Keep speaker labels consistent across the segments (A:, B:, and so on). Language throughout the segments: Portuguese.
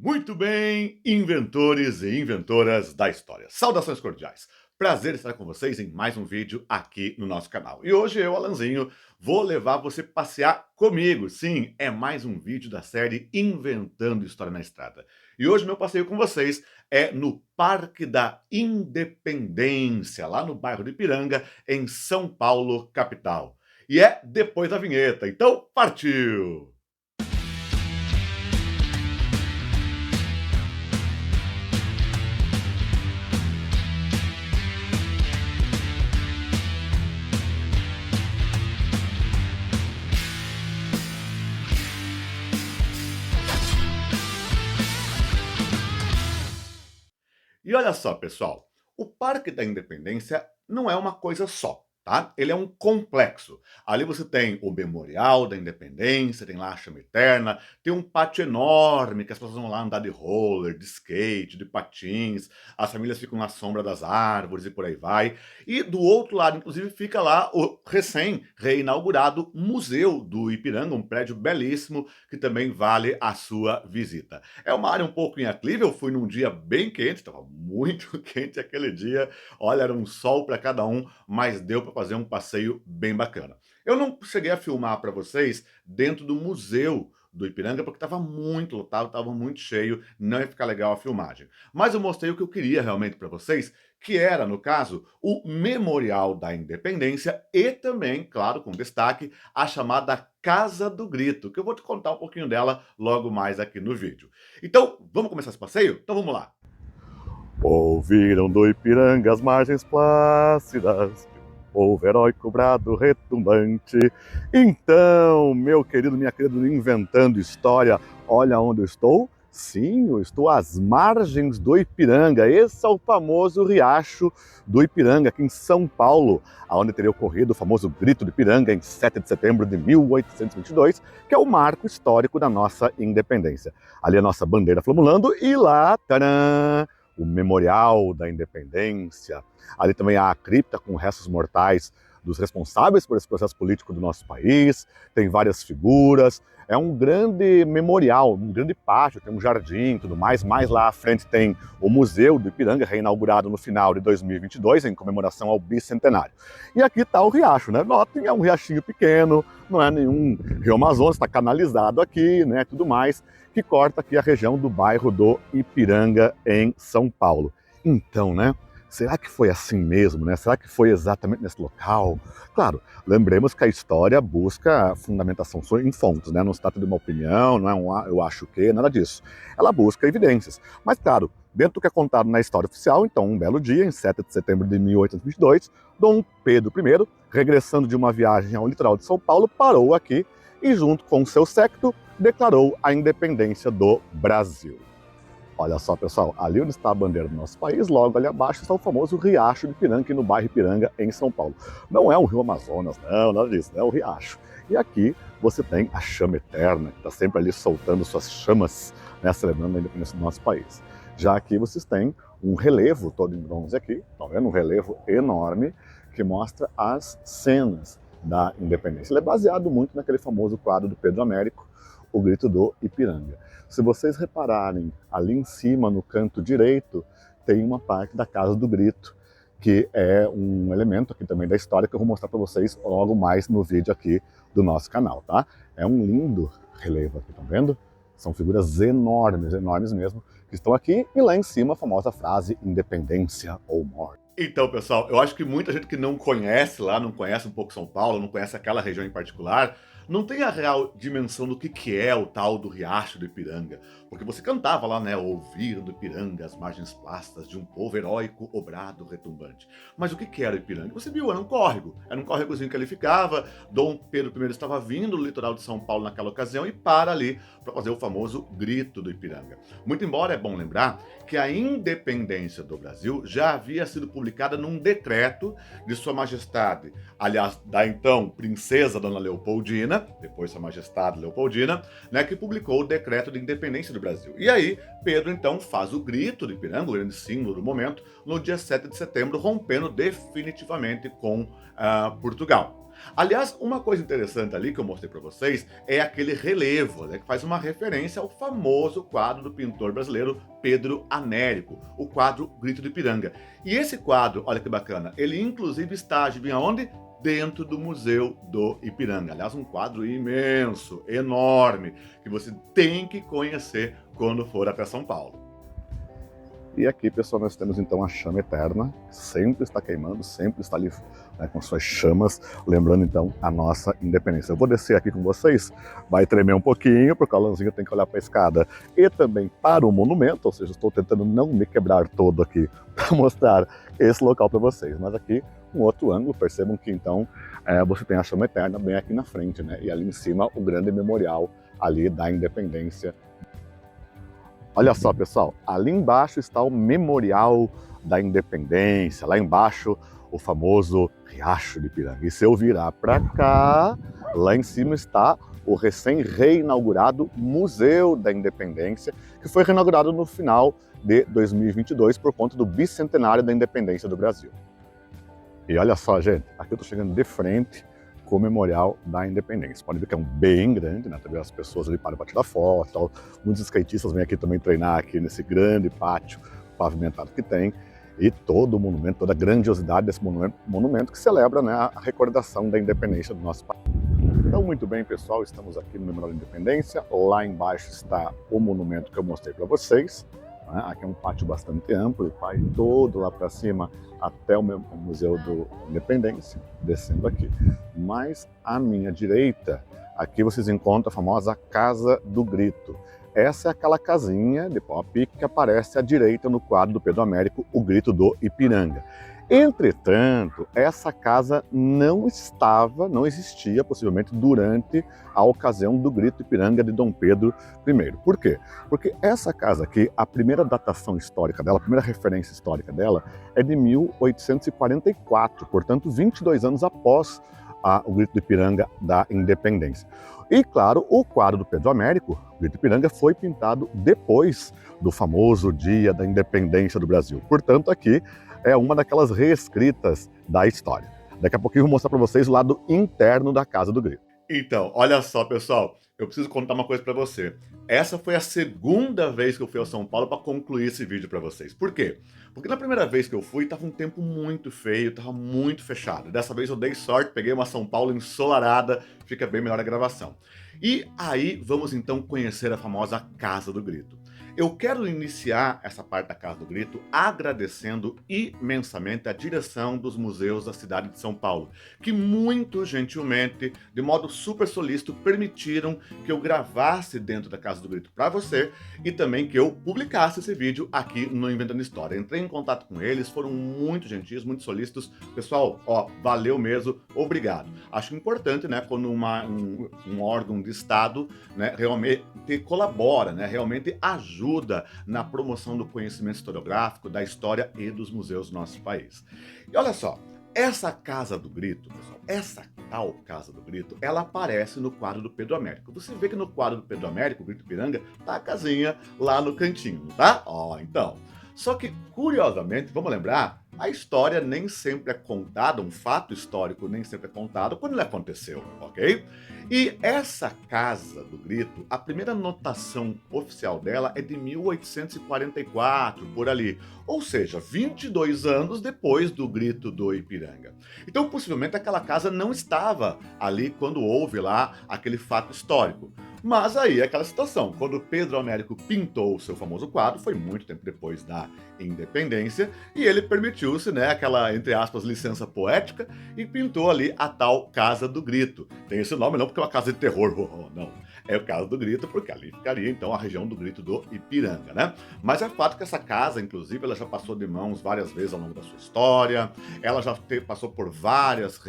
A: Muito bem, inventores e inventoras da história. Saudações cordiais. Prazer estar com vocês em mais um vídeo aqui no nosso canal. E hoje eu, Alanzinho, vou levar você passear comigo. Sim, é mais um vídeo da série Inventando História na Estrada. E hoje meu passeio com vocês é no Parque da Independência, lá no bairro de Ipiranga, em São Paulo, capital. E é depois da vinheta, então partiu! E olha só, pessoal, o Parque da Independência não é uma coisa só, tá? Ele é um complexo. Ali você tem o Memorial da Independência, tem lá a Chama Eterna, tem um pátio enorme que as pessoas vão lá andar de roller, de skate, de patins, as famílias ficam na sombra das árvores e por aí vai. E do outro lado, inclusive, fica lá o recém-reinaugurado Museu do Ipiranga, um prédio belíssimo que também vale a sua visita. É uma área um pouco em aclive, eu fui num dia bem quente, estava muito quente aquele dia, olha, era um sol para cada um, mas deu para fazer um passeio bem bacana. Eu não cheguei a filmar para vocês dentro do museu do Ipiranga, porque estava muito lotado, estava muito cheio, não ia ficar legal a filmagem. Mas eu mostrei o que eu queria realmente para vocês, que era, no caso, o Memorial da Independência e também, claro, com destaque, a chamada Casa do Grito, que eu vou te contar um pouquinho dela logo mais aqui no vídeo. Então, vamos começar esse passeio? Então vamos lá. Ouviram do Ipiranga as margens plácidas, povo heróico, brado retumbante. Então, meu querido, minha querida, inventando história, olha onde eu estou. Sim, eu estou às margens do Ipiranga. Esse é o famoso Riacho do Ipiranga, aqui em São Paulo, onde teria ocorrido o famoso Grito do Ipiranga em 7 de setembro de 1822, que é o marco histórico da nossa independência. Ali a nossa bandeira flamulando e lá, tcharam, o Memorial da Independência. Ali também há a cripta com restos mortais dos responsáveis por esse processo político do nosso país. Tem várias figuras. É um grande memorial, um grande pátio, tem um jardim e tudo mais. Mais lá à frente tem o Museu do Ipiranga, reinaugurado no final de 2022, em comemoração ao bicentenário. E aqui está o riacho, né? Notem, é um riachinho pequeno, não é nenhum rio Amazonas, está canalizado aqui, né? Tudo mais, que corta aqui a região do bairro do Ipiranga, em São Paulo. Então, né? Será que foi assim mesmo, né? Será que foi exatamente nesse local? Claro, lembremos que a história busca fundamentação em fontes, né? Não se trata de uma opinião, não é eu acho que, nada disso. Ela busca evidências. Mas, claro, dentro do que é contado na história oficial, então, um belo dia, em 7 de setembro de 1822, Dom Pedro I, regressando de uma viagem ao litoral de São Paulo, parou aqui e, junto com seu séquito, declarou a independência do Brasil. Olha só, pessoal, ali onde está a bandeira do nosso país, logo ali abaixo está o famoso Riacho do Ipiranga, no bairro Ipiranga, em São Paulo. Não é um rio Amazonas, não, nada disso, é o riacho. E aqui você tem a Chama Eterna, que está sempre ali soltando suas chamas, né, celebrando a independência do nosso país. Já aqui vocês têm um relevo todo em bronze aqui, estão vendo? Um relevo enorme que mostra as cenas da independência. Ele é baseado muito naquele famoso quadro do Pedro Américo, O Grito do Ipiranga. Se vocês repararem, ali em cima, no canto direito, tem uma parte da Casa do Grito, que é um elemento aqui também da história que eu vou mostrar para vocês logo mais no vídeo aqui do nosso canal, tá? É um lindo relevo aqui, estão vendo? São figuras enormes, enormes mesmo, que estão aqui, e lá em cima a famosa frase Independência ou Morte. Então, pessoal, eu acho que muita gente que não conhece lá, não conhece um pouco São Paulo, não conhece aquela região em particular, não tem a real dimensão do que é o tal do Riacho do Ipiranga. Porque você cantava lá, né, ouviram do Ipiranga as margens plácidas de um povo heróico, obrado, retumbante. Mas o que era o Ipiranga? Você viu, era um córregozinho que ele ficava, Dom Pedro I estava vindo do litoral de São Paulo naquela ocasião e para ali para fazer o famoso Grito do Ipiranga. Muito embora é bom lembrar que a independência do Brasil já havia sido publicada num decreto de Sua Majestade, aliás, da então Princesa Dona Leopoldina, depois Sua Majestade Leopoldina, né, que publicou o decreto de independência do Brasil. E aí, Pedro então faz o Grito do Ipiranga, o grande símbolo do momento, no dia 7 de setembro, rompendo definitivamente com Portugal. Aliás, uma coisa interessante ali que eu mostrei para vocês é aquele relevo, né, que faz uma referência ao famoso quadro do pintor brasileiro Pedro Américo, o quadro Grito do Ipiranga. E esse quadro, olha que bacana, ele inclusive está, adivinha onde? Dentro do Museu do Ipiranga. Aliás, um quadro imenso, enorme, que você tem que conhecer quando for até São Paulo.
B: E aqui, pessoal, nós temos então a chama eterna, que sempre está queimando, sempre está ali, né, com suas chamas, lembrando então a nossa independência. Eu vou descer aqui com vocês, vai tremer um pouquinho, porque o Alanzinho tem que olhar para a escada e também para o monumento, ou seja, estou tentando não me quebrar todo aqui para mostrar esse local para vocês. Mas aqui, um outro ângulo, percebam que então você tem a chama eterna bem aqui na frente, né? E ali em cima o grande memorial ali da independência. Olha só, pessoal, ali embaixo está o Memorial da Independência, lá embaixo o famoso Riacho de Ipiranga. E se eu virar para cá, lá em cima está o recém-reinaugurado Museu da Independência, que foi reinaugurado no final de 2022 por conta do bicentenário da independência do Brasil. E olha só, gente, aqui eu estou chegando de frente com o Memorial da Independência. Pode ver que é um bem grande, né? Também as pessoas ali param para tirar foto, tal. Muitos skatistas vêm aqui também treinar aqui nesse grande pátio pavimentado que tem. E todo o monumento, toda a grandiosidade desse monumento que celebra, né, a recordação da independência do nosso país. Então, muito bem, pessoal, estamos aqui no Memorial da Independência. Lá embaixo está o monumento que eu mostrei para vocês. Aqui é um pátio bastante amplo, vai todo lá para cima até o Museu da Independência, descendo aqui. Mas à minha direita, aqui vocês encontram a famosa Casa do Grito. Essa é aquela casinha de pau a pique que aparece à direita no quadro do Pedro Américo, O Grito do Ipiranga. Entretanto, essa casa não existia possivelmente durante a ocasião do Grito Ipiranga de Dom Pedro I. Por quê? Porque essa casa aqui, a primeira datação histórica dela, a primeira referência histórica dela é de 1844, portanto 22 anos após o Grito do Ipiranga da Independência. E claro, o quadro do Pedro Américo, o Grito Ipiranga, foi pintado depois do famoso Dia da Independência do Brasil. Portanto, aqui é uma daquelas reescritas da história. Daqui a pouquinho eu vou mostrar para vocês o lado interno da Casa do Grito.
A: Então, olha só, pessoal, eu preciso contar uma coisa para você. Essa foi a segunda vez que eu fui ao São Paulo para concluir esse vídeo para vocês. Por quê? Porque na primeira vez que eu fui, estava um tempo muito feio, estava muito fechado. Dessa vez eu dei sorte, peguei uma São Paulo ensolarada, fica bem melhor a gravação. E aí, vamos então conhecer a famosa Casa do Grito. Eu quero iniciar essa parte da Casa do Grito agradecendo imensamente a direção dos museus da cidade de São Paulo, que muito gentilmente, de modo super solícito, permitiram que eu gravasse dentro da Casa do Grito para você e também que eu publicasse esse vídeo aqui no Inventando História. Entrei em contato com eles, foram muito gentis, muito solícitos. Pessoal, ó, valeu mesmo, obrigado. Acho importante, né, quando um órgão de Estado, né, realmente colabora, né, realmente ajuda na promoção do conhecimento historiográfico, da história e dos museus do nosso país. E olha só, essa Casa do Grito, pessoal, essa tal Casa do Grito, ela aparece no quadro do Pedro Américo. Você vê que no quadro do Pedro Américo, o Grito Ipiranga, tá a casinha lá no cantinho, tá? Ó, então. Só que, curiosamente, vamos lembrar, a história nem sempre é contada, um fato histórico nem sempre é contado quando ele aconteceu, ok? E essa Casa do Grito, a primeira notação oficial dela é de 1844, por ali. Ou seja, 22 anos depois do Grito do Ipiranga. Então, possivelmente, aquela casa não estava ali quando houve lá aquele fato histórico. Mas aí é aquela situação, quando Pedro Américo pintou o seu famoso quadro, foi muito tempo depois da independência, e ele permitiu-se, né, aquela, entre aspas, licença poética, e pintou ali a tal Casa do Grito. Tem esse nome não porque é uma casa de terror, não. É o Casa do Grito, porque ali ficaria, então, a região do Grito do Ipiranga, né? Mas é fato que essa casa, inclusive, ela já passou de mãos várias vezes ao longo da sua história, ela já passou por várias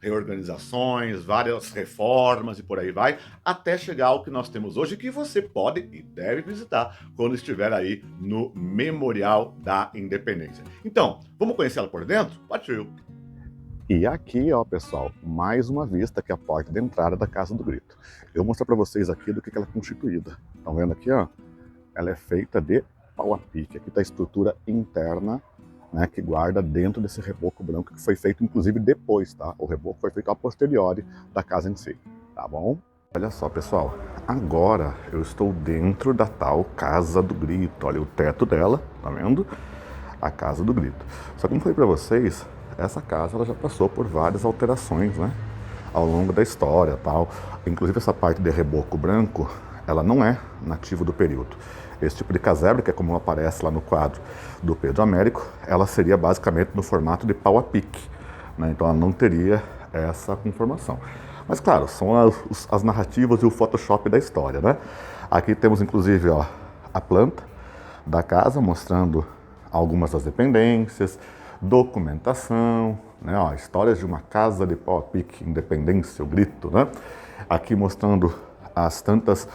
A: reorganizações, várias reformas e por aí vai, até chegar ao que nós temos hoje, que você pode e deve visitar quando estiver aí no Memorial da Independência. Então, vamos conhecer ela por dentro? Partiu!
B: E aqui, ó, pessoal, mais uma vista que é a porta de entrada da Casa do Grito. Eu vou mostrar para vocês aqui do que ela é constituída. Estão vendo aqui, ó? Ela é feita de pau a pique. Aqui está a estrutura interna né, que guarda dentro desse reboco branco que foi feito inclusive depois, tá? O reboco foi feito a posteriori da casa em si, tá bom? Olha só, pessoal, agora eu estou dentro da tal Casa do Grito. Olha o teto dela, tá vendo? A Casa do Grito. Só que como eu falei para vocês, essa casa ela já passou por várias alterações, né? Ao longo da história, tal. Inclusive essa parte de reboco branco, ela não é nativa do período. Esse tipo de casebre, que é como aparece lá no quadro do Pedro Américo, ela seria basicamente no formato de pau a pique, né? Então ela não teria essa conformação. Mas claro, são as narrativas e o Photoshop da história, né? Aqui temos inclusive, ó, a planta da casa, mostrando algumas das dependências, documentação, né? Ó, histórias de uma casa de pau a pique, Independência, o Grito, né? Aqui mostrando as tantas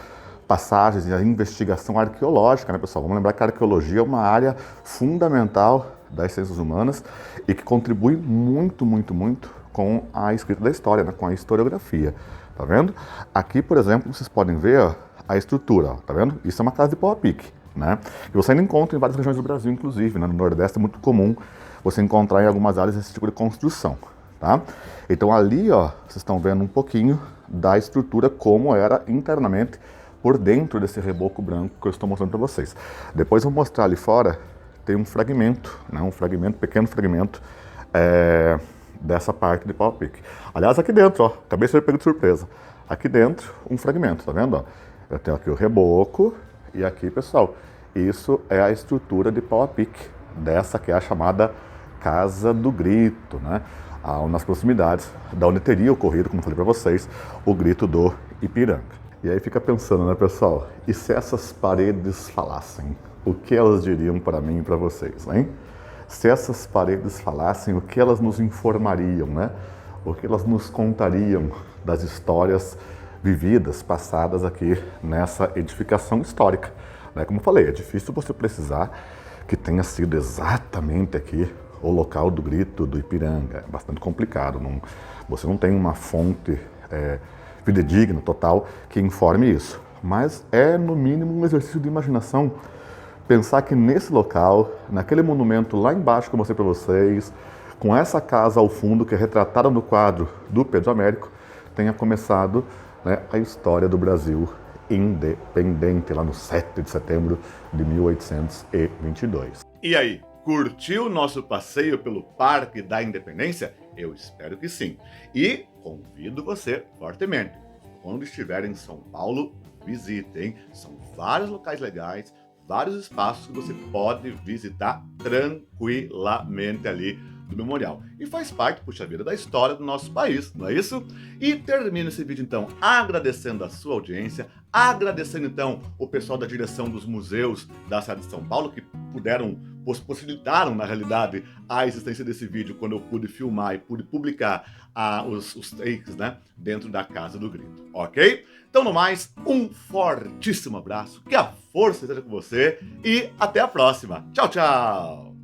B: passagens e a investigação arqueológica, né, pessoal? Vamos lembrar que a arqueologia é uma área fundamental das ciências humanas e que contribui muito, muito, muito com a escrita da história, né, com a historiografia, tá vendo? Aqui, por exemplo, vocês podem ver, ó, a estrutura, ó, tá vendo? Isso é uma casa de pau a pique, né? E você ainda encontra em várias regiões do Brasil, inclusive, né? No Nordeste é muito comum você encontrar em algumas áreas esse tipo de construção, tá? Então ali, ó, vocês estão vendo um pouquinho da estrutura como era internamente por dentro desse reboco branco que eu estou mostrando para vocês. Depois eu vou mostrar ali fora, tem um fragmento, né? Um fragmento, pequeno fragmento, dessa parte de pau a pique. Aliás, aqui dentro, ó, acabei de ser pego de surpresa. Aqui dentro, um fragmento, tá vendo? Ó? Eu tenho aqui o reboco e aqui, pessoal, isso é a estrutura de pau a pique dessa que é a chamada Casa do Grito, né? Nas proximidades da onde teria ocorrido, como eu falei para vocês, o Grito do Ipiranga. E aí fica pensando, né, pessoal? E se essas paredes falassem? O que elas diriam para mim e para vocês, hein? Se essas paredes falassem, o que elas nos informariam, né? O que elas nos contariam das histórias vividas, passadas aqui nessa edificação histórica, né? Como eu falei, é difícil você precisar que tenha sido exatamente aqui o local do Grito do Ipiranga. É bastante complicado. Você não tem uma fonte fidedigna, total, que informe isso. Mas é, no mínimo, um exercício de imaginação pensar que nesse local, naquele monumento lá embaixo que eu mostrei para vocês, com essa casa ao fundo, que é retratada no quadro do Pedro Américo, tenha começado, né, a história do Brasil independente, lá no 7 de setembro de 1822.
A: E aí, curtiu o nosso passeio pelo Parque da Independência? Eu espero que sim. E convido você fortemente. Quando estiver em São Paulo, visite, hein? São vários locais legais, vários espaços que você pode visitar tranquilamente ali do memorial. E faz parte, puxa vida, da história do nosso país, não é isso? E termino esse vídeo, então, agradecendo a sua audiência, agradecendo, então, o pessoal da direção dos museus da cidade de São Paulo, que possibilitaram, na realidade, a existência desse vídeo quando eu pude filmar e pude publicar os takes, né, dentro da Casa do Grito, ok? Então, no mais, um fortíssimo abraço, que a força esteja com você e até a próxima. Tchau, tchau!